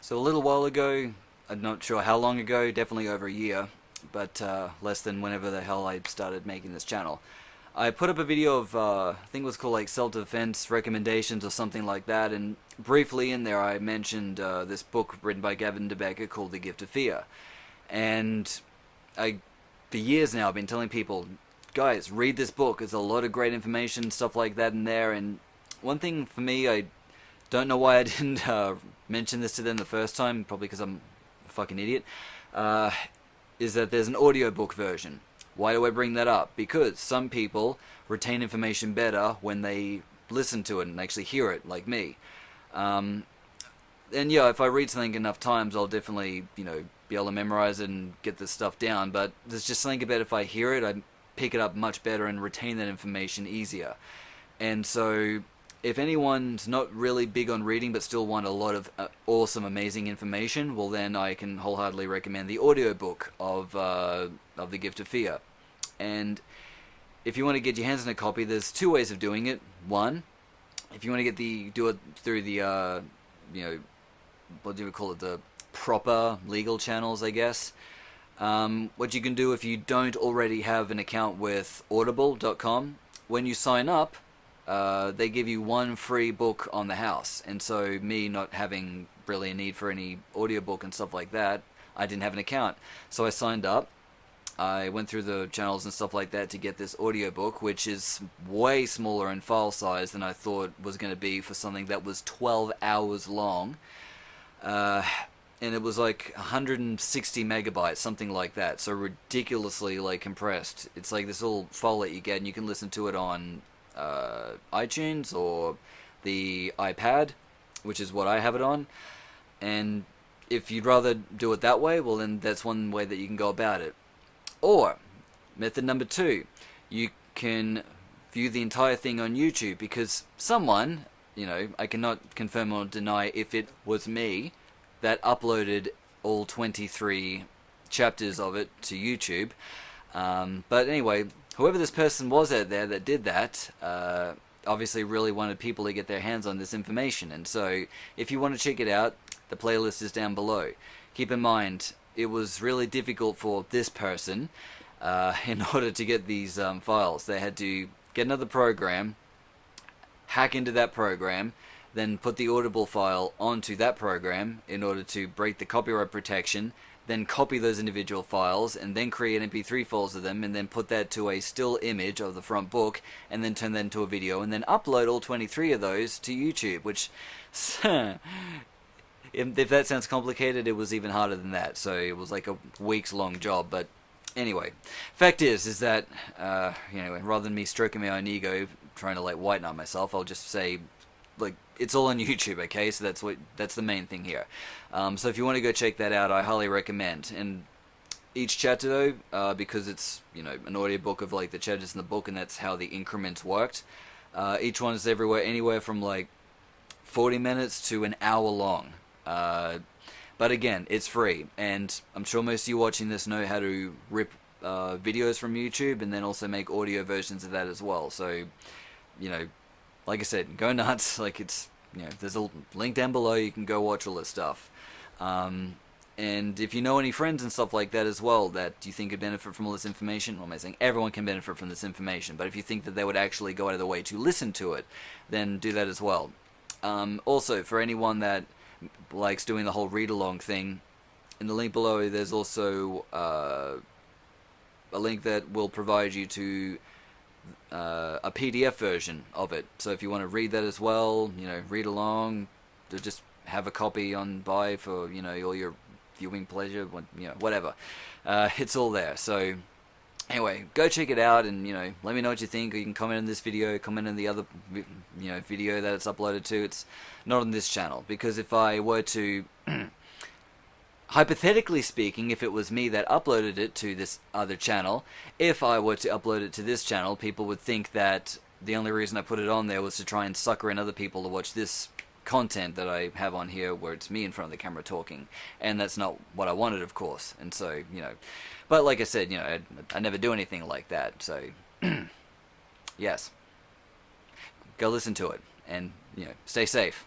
So a little while ago, I'm not sure how long ago, definitely over a year, but less than whenever the hell I started making this channel. I put up a video of, I think it was called like self-defense recommendations or something like that, and briefly in there I mentioned this book written by Gavin DeBecker called The Gift of Fear. And I, for years now, I've been telling people, guys, read this book. There's a lot of great information, stuff like that in there. And one thing for me, I don't know why I didn't mention this to them the first time, probably because I'm a fucking idiot, is that there's an audiobook version. Why do I bring that up? Because some people retain information better when they listen to it and actually hear it, like me. And yeah, if I read something enough times, I'll definitely, be able to memorize it and get this stuff down. But there's just something about if I hear it, I pick it up much better and retain that information easier. And so, if anyone's not really big on reading but still want a lot of awesome, amazing information, well then I can wholeheartedly recommend the audiobook of The Gift of Fear. And if you want to get your hands on a copy, there's two ways of doing it. One, if you want to do it through the, what do we call it, the proper legal channels, I guess. What you can do if you don't already have an account with Audible.com, when you sign up, they give you one free book on the house. And so me not having really a need for any audiobook and stuff like that, I didn't have an account. So I signed up. I went through the channels and stuff like that to get this audiobook, which is way smaller in file size than I thought was going to be for something that was 12 hours long. And it was like 160 megabytes, something like that. So ridiculously compressed. It's like this little file that you get, and you can listen to it on iTunes or the iPad, which is what I have it on. And if you'd rather do it that way, well then that's one way that you can go about it. Or, method number two, you can view the entire thing on YouTube, because someone, I cannot confirm or deny if it was me that uploaded all 23 chapters of it to YouTube. But anyway, whoever this person was out there that did that, obviously really wanted people to get their hands on this information. And so, if you want to check it out, the playlist is down below. Keep in mind, it was really difficult for this person in order to get these files. They had to get another program, hack into that program, then put the Audible file onto that program in order to break the copyright protection, then copy those individual files, and then create MP3 files of them, and then put that to a still image of the front book, and then turn that into a video, and then upload all 23 of those to YouTube, which... If that sounds complicated, it was even harder than that. So it was like a weeks-long job. But anyway, fact is that rather than me stroking my own ego, trying to whiten up myself, I'll just say, it's all on YouTube. Okay, so that's the main thing here. So if you want to go check that out, I highly recommend. And each chapter though, because it's an audiobook of the chapters in the book, and that's how the increments worked. Each one is anywhere from 40 minutes to an hour long. But again, it's free, and I'm sure most of you watching this know how to rip videos from YouTube and then also make audio versions of that as well. So, like I said, go nuts. There's a link down below. You can go watch all this stuff. And if you know any friends and stuff like that as well that you think could benefit from all this information, well, I'm not saying everyone can benefit from this information, but if you think that they would actually go out of their way to listen to it, then do that as well. Also, for anyone that likes doing the whole read-along thing, in the link below there's also a link that will provide you to a PDF version of it. So if you want to read that as well, read along, to just have a copy on buy for all your viewing pleasure, whatever. It's all there. So anyway, go check it out, and let me know what you think. Or you can comment on this video, comment on the other video that it's uploaded to. It's not on this channel, because if I were to hypothetically speaking, if it was me that uploaded it to this other channel, if I were to upload it to this channel, people would think that the only reason I put it on there was to try and sucker in other people to watch this content that I have on here, where it's me in front of the camera talking, and that's not what I wanted, of course. And so, but like I said, I never do anything like that. So, yes, go listen to it, and stay safe.